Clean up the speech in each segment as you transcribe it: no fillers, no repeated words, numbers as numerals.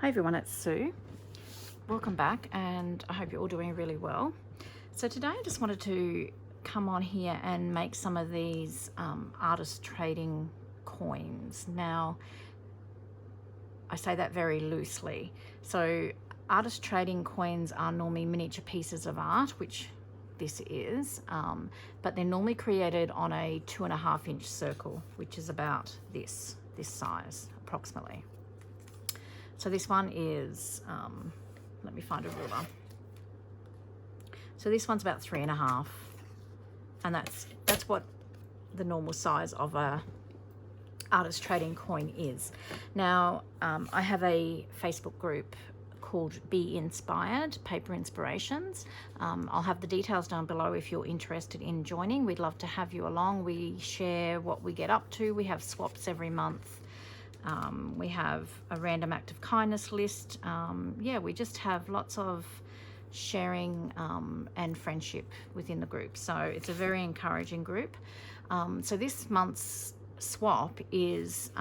Hi everyone, it's Sue. Welcome back, and I hope you're all doing really well. So today I just wanted to come on here and make some of these artist trading coins. Now, I say that very loosely. So artist trading coins are normally miniature pieces of art, which this is, but they're normally created on a 2.5 inch circle, which is about this size approximately. So this one is, let me find a ruler. So this one's about 3.5, and that's what the normal size of a artist trading coin is. Now, I have a Facebook group called Be Inspired Paper Inspirations. I'll have the details down below if you're interested in joining. We'd love to have you along. We share what we get up to. We have swaps every month. We have a random act of kindness list. Yeah, we just have lots of sharing and friendship within the group. So it's a very encouraging group. So this month's swap is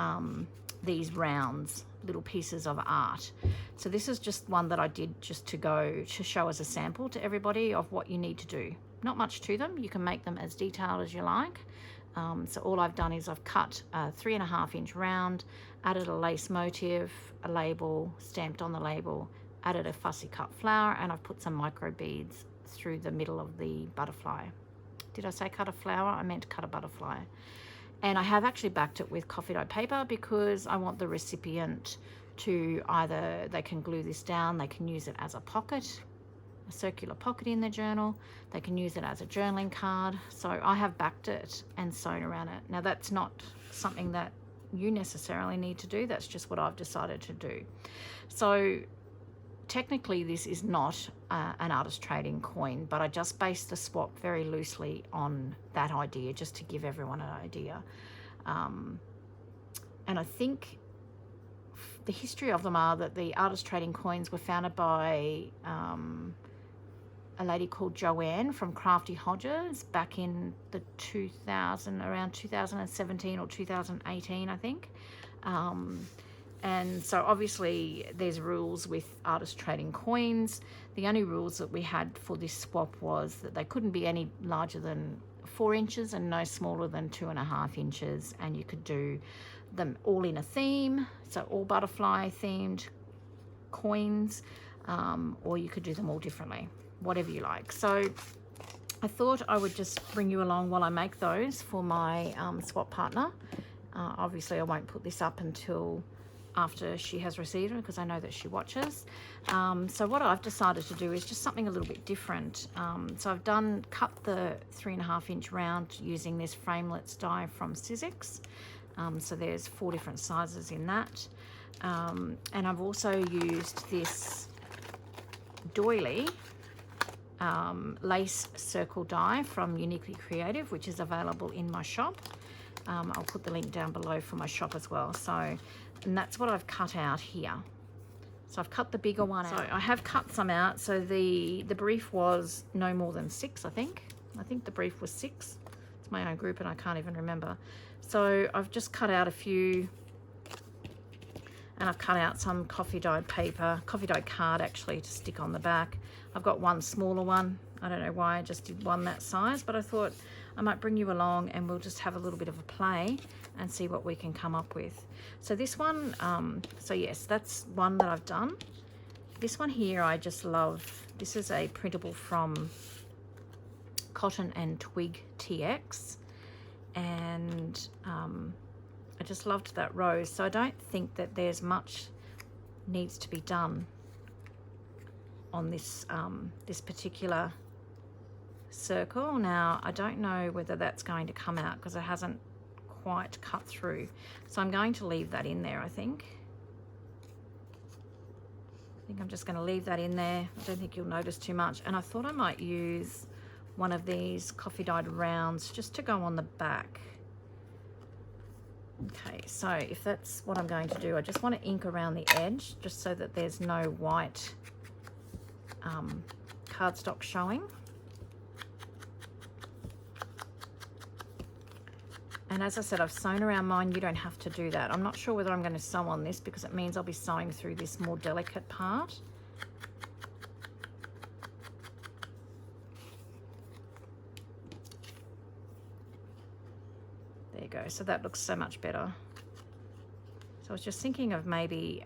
these rounds, little pieces of art. So this is just one that I did just to show as a sample to everybody of what you need to do. Not much to them. You can make them as detailed as you like. So all I've done is I've cut a 3.5 inch round, added a lace motif, a label, stamped on the label, added a fussy cut flower, and I've put some micro beads through the middle of the butterfly. Did I say cut a flower? I meant cut a butterfly. And I have actually backed it with coffee dyed paper because I want the recipient to either, they can glue this down, they can use it as a pocket, a circular pocket in their journal, they can use it as a journaling card. So I have backed it and sewn around it. Now that's not something that you necessarily need to do, that's just what I've decided to do. So technically this is not an artist trading coin, but I just based the swap very loosely on that idea, just to give everyone an idea. And I think the history of them are that the artist trading coins were founded by a lady called Joanne from Crafty Hodges back in the around 2017 or 2018, I think. And so obviously there's rules with artist trading coins. The only rules that we had for this swap was that they couldn't be any larger than 4 inches and no smaller than 2.5 inches. And you could do them all in a theme, so all butterfly themed coins, or you could do them all differently, whatever you like. So I thought I would just bring you along while I make those for my swap partner. Obviously I won't put this up until after she has received it because I know that she watches. So what I've decided to do is just something a little bit different. So I've cut the 3.5 inch round using this framelits die from Sizzix. So there's 4 different sizes in that. And I've also used this doily lace circle die from Uniquely Creative, which is available in my shop. I'll put the link down below for my shop as well. So, and that's what I've cut out here. So I've cut the bigger one out. So I have cut some out. So the brief was no more than 6, I think. I think the brief was 6. It's my own group and I can't even remember. So I've just cut out a few, and I've cut out some coffee dyed paper, coffee dyed card actually, to stick on the back. I've got one smaller one. I don't know why I just did one that size, but I thought I might bring you along and we'll just have a little bit of a play and see what we can come up with. So this one, so yes, that's one that I've done. This one here I just love. This is a printable from Cotton and Twig TX, and I just loved that rose. So I don't think that there's much needs to be done on this this particular circle. Now I don't know whether that's going to come out because it hasn't quite cut through, so I'm going to leave that in there. I think I'm just going to leave that in there. I don't think you'll notice too much, and I thought I might use one of these coffee dyed rounds just to go on the back. Okay, so if that's what I'm going to do, I just want to ink around the edge just so that there's no white cardstock showing. And as I said, I've sewn around mine. You don't have to do that. I'm not sure whether I'm going to sew on this because it means I'll be sewing through this more delicate part. There you go. So that looks so much better. So I was just thinking of maybe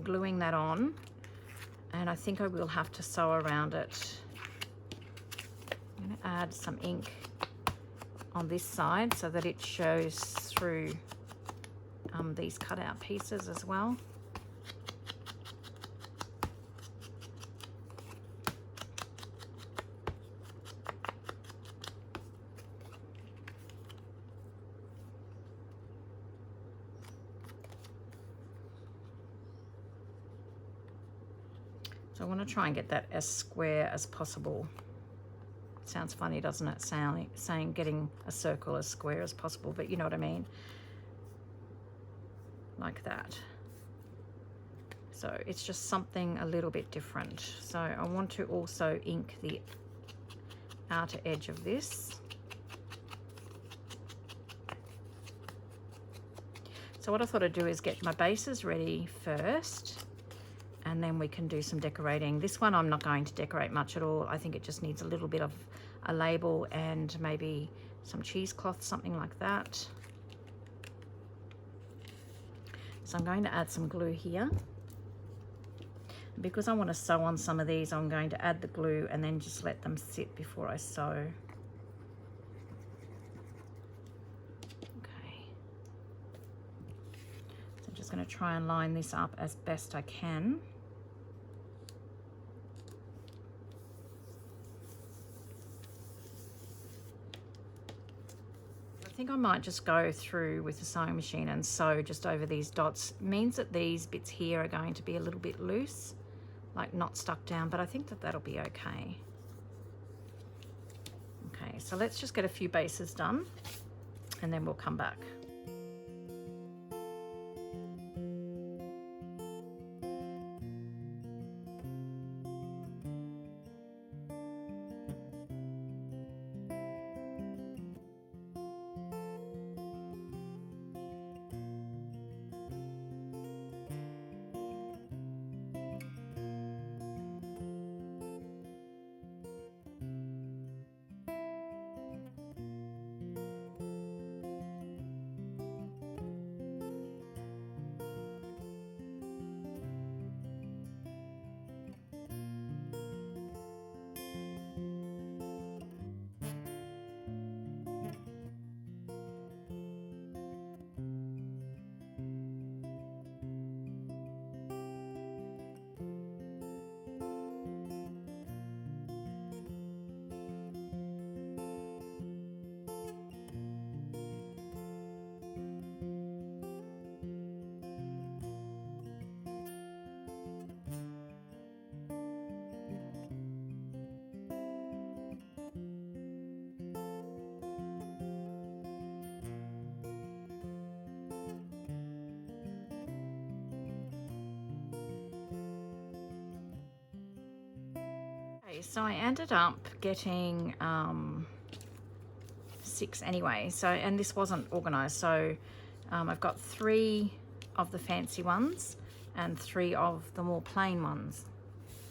gluing that on, and I think I will have to sew around it. I'm going to add some ink on this side so that it shows through these cutout pieces as well. So I want to try and get that as square as possible. Sounds funny, doesn't it? Saying getting a circle as square as possible, but you know what I mean. Like that. So it's just something a little bit different. So I want to also ink the outer edge of this. So what I thought I'd do is get my bases ready first, and then we can do some decorating. This one I'm not going to decorate much at all. I think it just needs a little bit of a label and maybe some cheesecloth, something like that. So I'm going to add some glue here. Because I want to sew on some of these, I'm going to add the glue and then just let them sit before I sew. Okay. So I'm just going to try and line this up as best I can. I think I might just go through with the sewing machine and sew just over these dots. It means that these bits here are going to be a little bit loose, like not stuck down, but I think that that'll be okay. Okay, so let's just get a few bases done and then we'll come back. So I ended up getting 6 anyway. So, and this wasn't organized. So I've got 3 of the fancy ones and 3 of the more plain ones.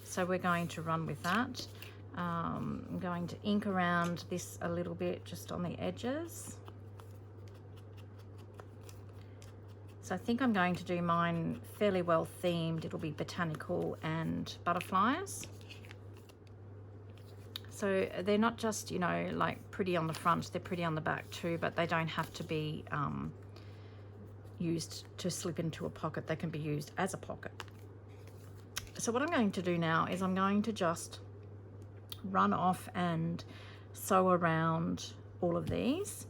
So we're going to run with that. I'm going to ink around this a little bit just on the edges. So I think I'm going to do mine fairly well themed. It'll be botanical and butterflies. So they're not just, you know, like pretty on the front, they're pretty on the back too, but they don't have to be used to slip into a pocket. They can be used as a pocket. So what I'm going to do now is I'm going to just run off and sew around all of these.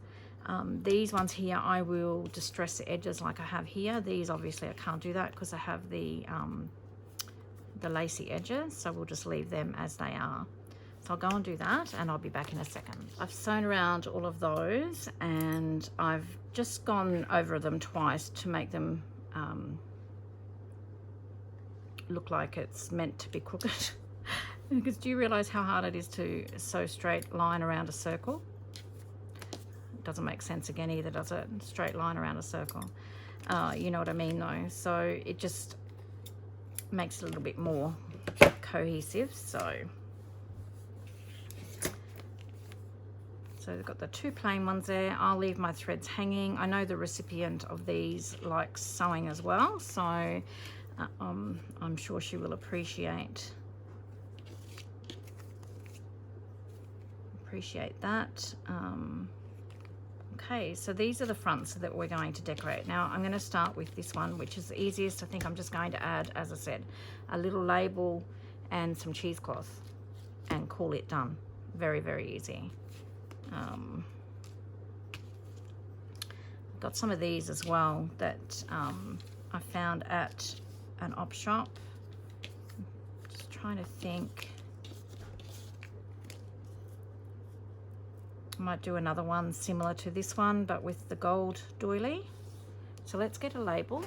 These ones here, I will distress the edges like I have here. These obviously I can't do that because I have the lacy edges, so we'll just leave them as they are. So I'll go and do that and I'll be back in a second. I've sewn around all of those and I've just gone over them twice to make them look like it's meant to be crooked. Because do you realize how hard it is to sew straight line around a circle? doesn't make sense again either, does it? Straight line around a circle. You know what I mean though. So it just makes it a little bit more cohesive. So we've got the 2 plain ones there. I'll leave my threads hanging. I know the recipient of these likes sewing as well, so I'm sure she will appreciate that. Okay, so these are the fronts that we're going to decorate. Now I'm going to start with this one, which is the easiest. I think I'm just going to add, as I said, a little label and some cheesecloth and call it done. Very, very easy. Got some of these as well that I found at an op shop. Just trying to think. I might do another one similar to this one, but with the gold doily. So let's get a label.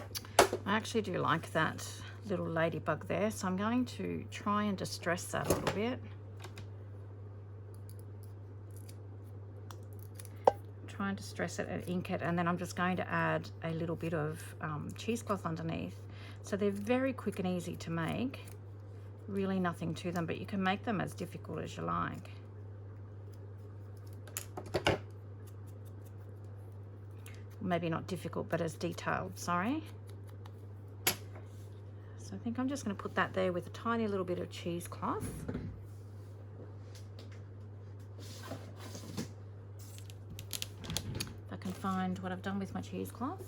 I actually do like that little ladybug there, so I'm going to try and distress that a little bit. Trying to stress it and ink it, and then I'm just going to add a little bit of cheesecloth underneath. So they're very quick and easy to make, really nothing to them, but you can make them as difficult as you like. Maybe not difficult, but as detailed, sorry. So I think I'm just going to put that there with a tiny little bit of cheesecloth. Can find what I've done with my cheesecloth.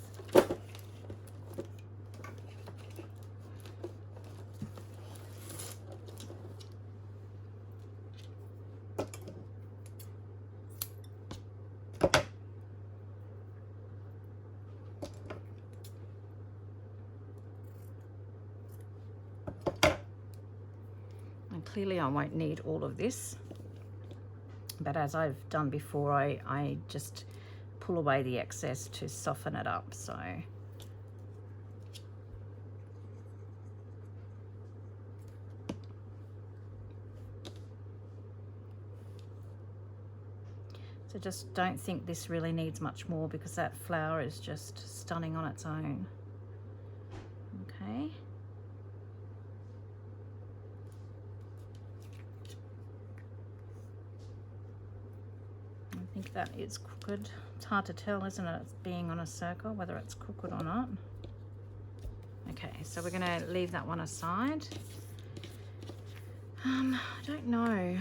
And clearly I won't need all of this, but as I've done before, I just pull away the excess to soften it up. So just don't think this really needs much more, because that flower is just stunning on its own. Okay. I think that is crooked. It's hard to tell, isn't it? It's being on a circle, whether it's crooked or not. Okay, so we're going to leave that one aside. I don't know.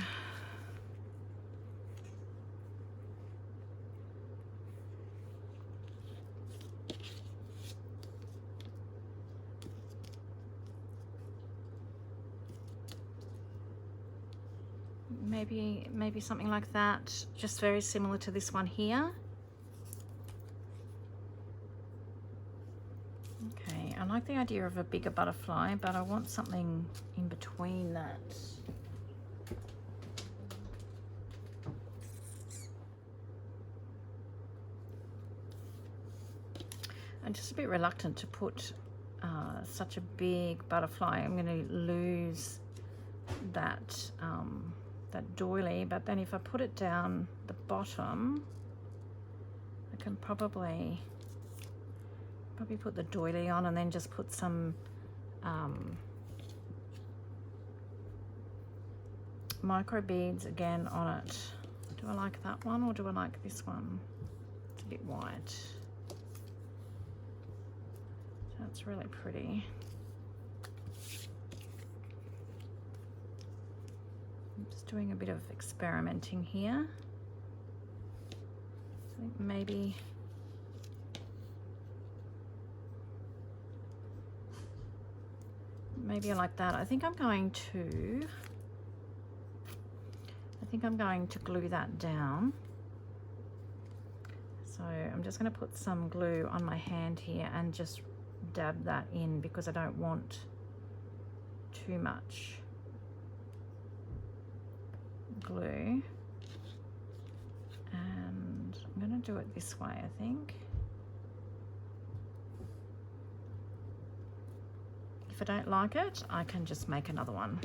Maybe something like that, just very similar to this one here. Okay, I like the idea of a bigger butterfly, but I want something in between that. I'm just a bit reluctant to put such a big butterfly. I'm going to lose that that doily, but then if I put it down the bottom, I can probably put the doily on and then just put some micro beads again on it. Do I like that one or do I like this one? It's a bit white. That's really pretty. I'm just doing a bit of experimenting here. I think maybe I like that. I think I'm going to glue that down. So I'm just going to put some glue on my hand here and just dab that in, because I don't want too much glue. And I'm going to do it this way, I think. If I don't like it, I can just make another one.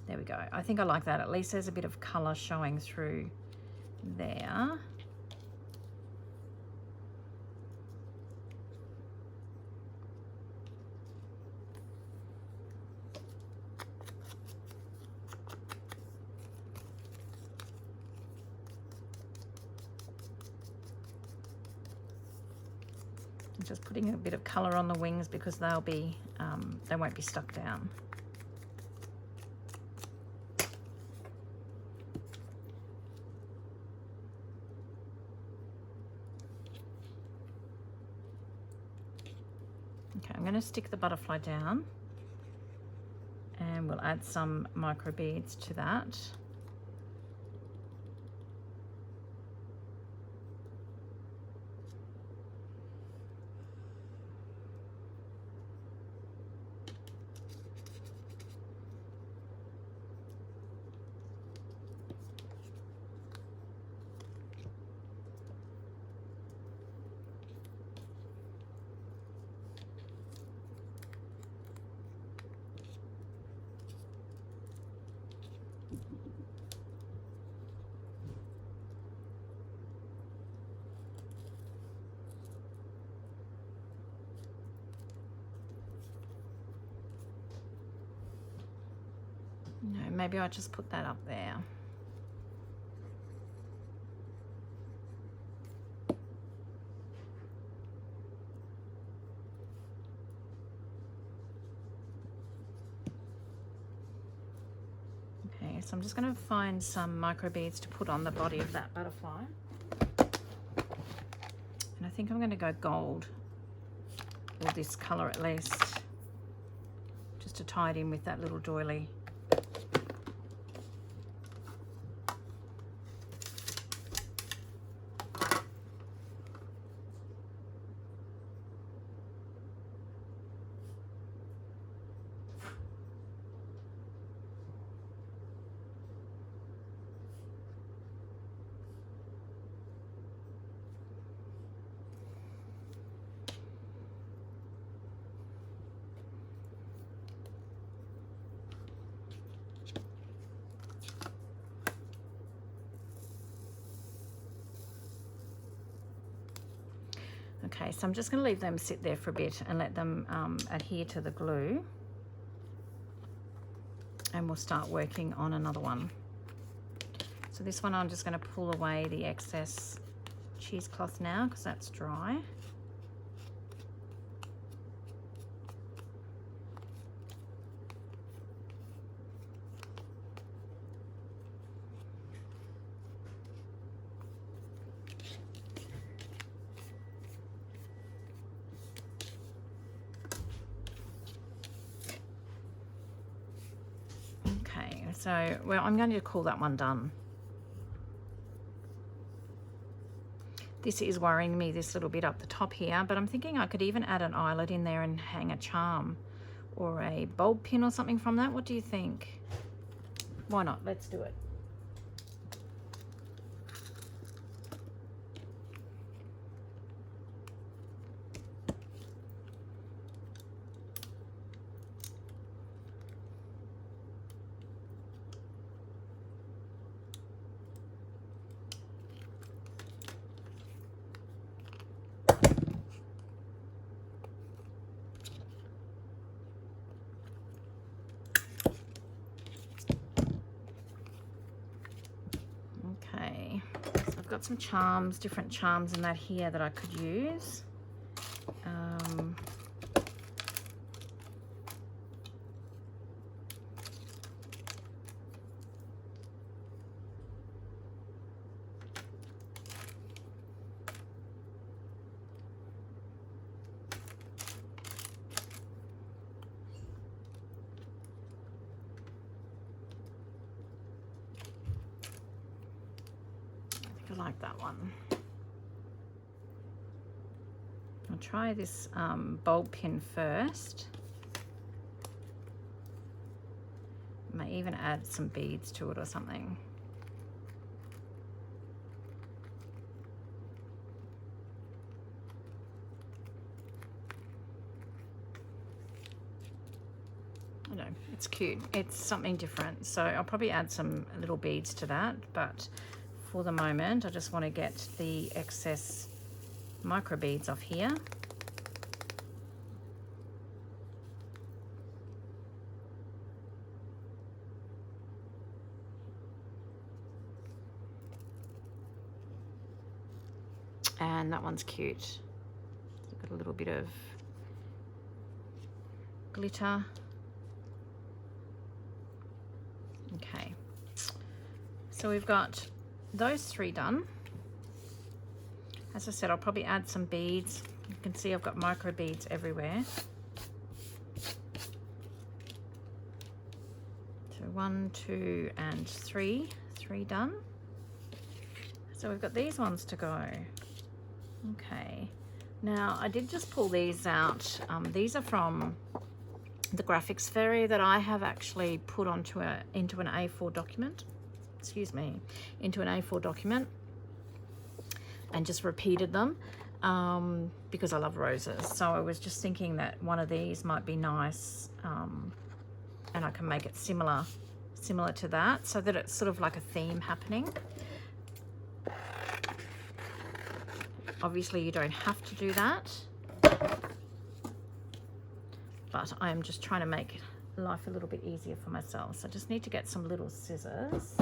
There we go. I think I like that. At least there's a bit of colour showing through there. Just putting a bit of colour on the wings because they'll be, they won't be stuck down. Okay, I'm going to stick the butterfly down and we'll add some micro beads to that. No, maybe I'll just put that up there. Okay, so I'm just going to find some micro beads to put on the body of that butterfly. And I think I'm going to go gold, or this colour at least, just to tie it in with that little doily. Okay, so I'm just going to leave them sit there for a bit and let them adhere to the glue. And we'll start working on another one. So this one I'm just going to pull away the excess cheesecloth now because that's dry. So, well, I'm going to call that one done. This is worrying me, this little bit up the top here, but I'm thinking I could even add an eyelet in there and hang a charm or a bulb pin or something from that. What do you think? Why not? Let's do it. Got some charms, different charms in that here that I could use. I like that one. I'll try this bulb pin first. May even add some beads to it or something. I know, it's cute. It's something different. So I'll probably add some little beads to that, but for the moment. I just want to get the excess microbeads off here. And that one's cute. Got a little bit of glitter. Okay, so we've got those 3 done. As I said, I'll probably add some beads. You can see I've got micro beads everywhere. So 1, 2, and 3 done. So we've got these ones to go. Okay, now I did just pull these out. These are from the graphics fairy that I have actually put into an A4 document. Excuse me, into an A4 document, and just repeated them because I love roses. So I was just thinking that one of these might be nice, and I can make it similar to that, so that it's sort of like a theme happening. Obviously you don't have to do that, but I am just trying to make life a little bit easier for myself. So I just need to get some little scissors.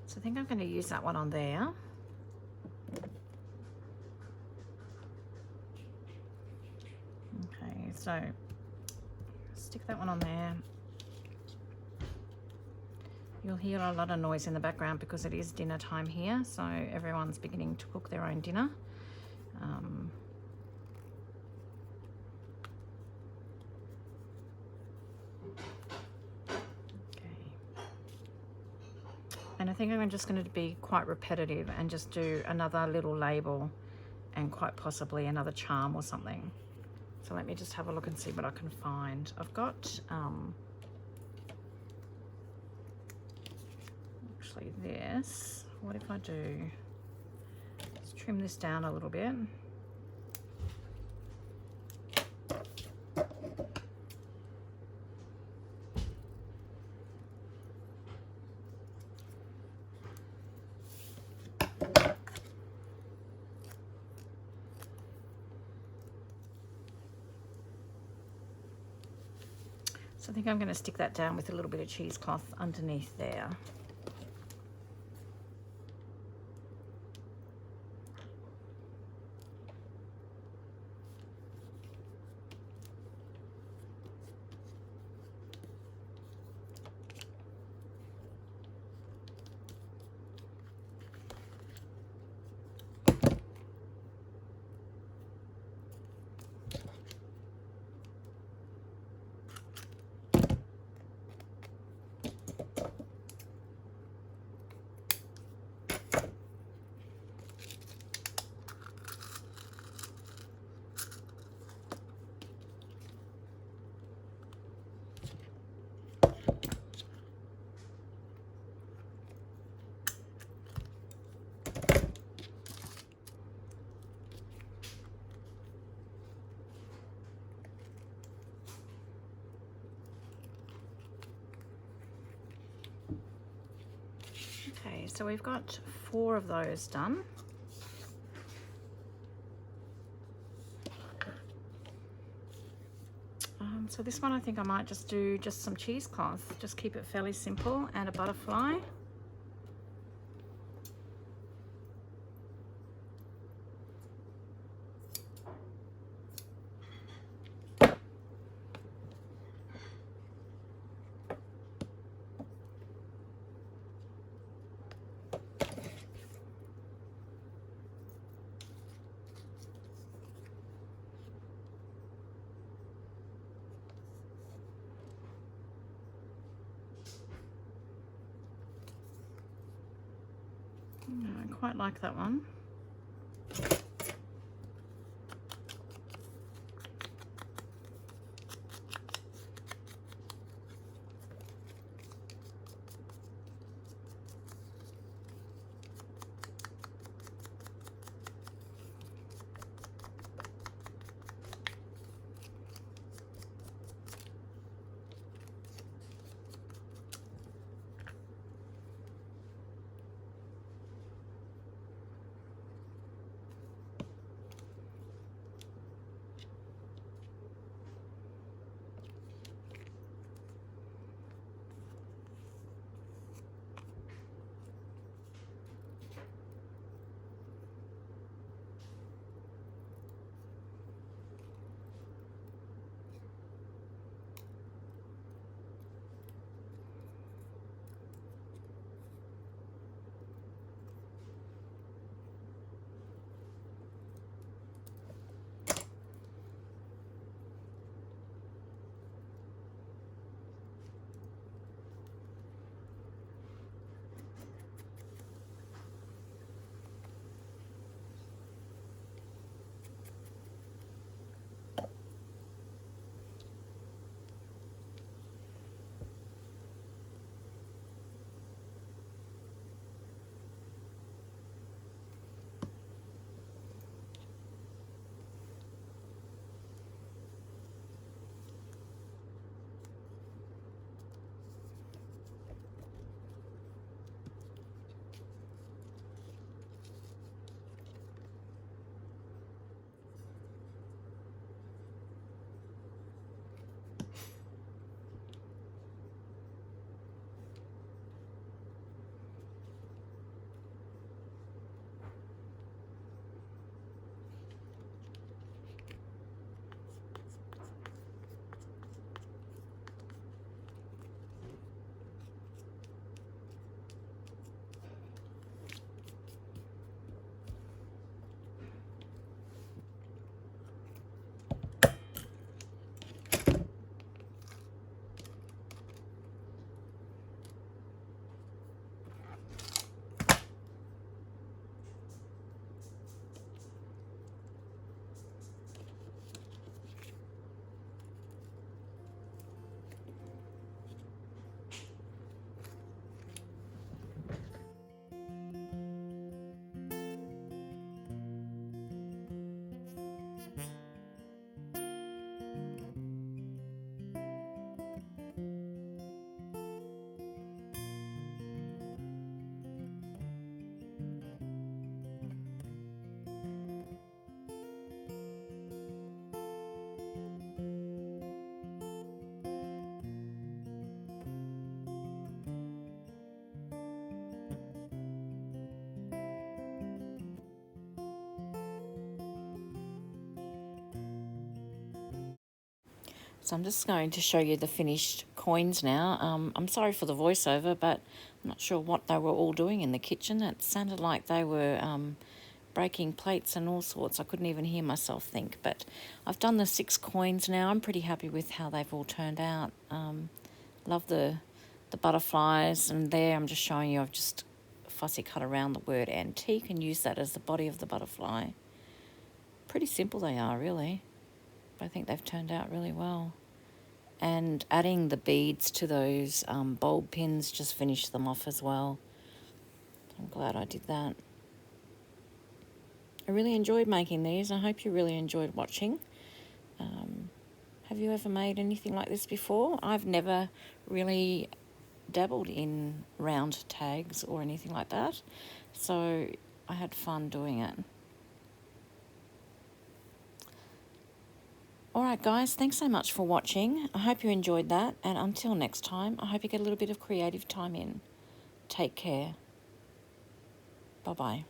So I think I'm going to use that one on there. Okay, so stick that one on there. You'll hear a lot of noise in the background because it is dinner time here, so everyone's beginning to cook their own dinner. And I think I'm just going to be quite repetitive and just do another little label and quite possibly another charm or something. So let me just have a look and see what I can find. I've got actually this. What if I do, let's trim this down a little bit. So I think I'm going to stick that down with a little bit of cheesecloth underneath there. Okay, so we've got 4 of those done. So this one I think I might just do just some cheesecloth, just keep it fairly simple, and a butterfly. I quite like that one. So I'm just going to show you the finished coins now. I'm sorry for the voiceover, but I'm not sure what they were all doing in the kitchen. It sounded like they were breaking plates and all sorts. I couldn't even hear myself think. But I've done the 6 coins now. I'm pretty happy with how they've all turned out. Love the butterflies, and there I'm just showing you I've just fussy cut around the word antique and use that as the body of the butterfly. Pretty simple they are, really. But I think they've turned out really well. And adding the beads to those bulb pins just finished them off as well. I'm glad I did that. I really enjoyed making these. I hope you really enjoyed watching. Have you ever made anything like this before? I've never really dabbled in round tags or anything like that, so I had fun doing it. Alright guys, thanks so much for watching. I hope you enjoyed that, and until next time, I hope you get a little bit of creative time in. Take care. Bye bye.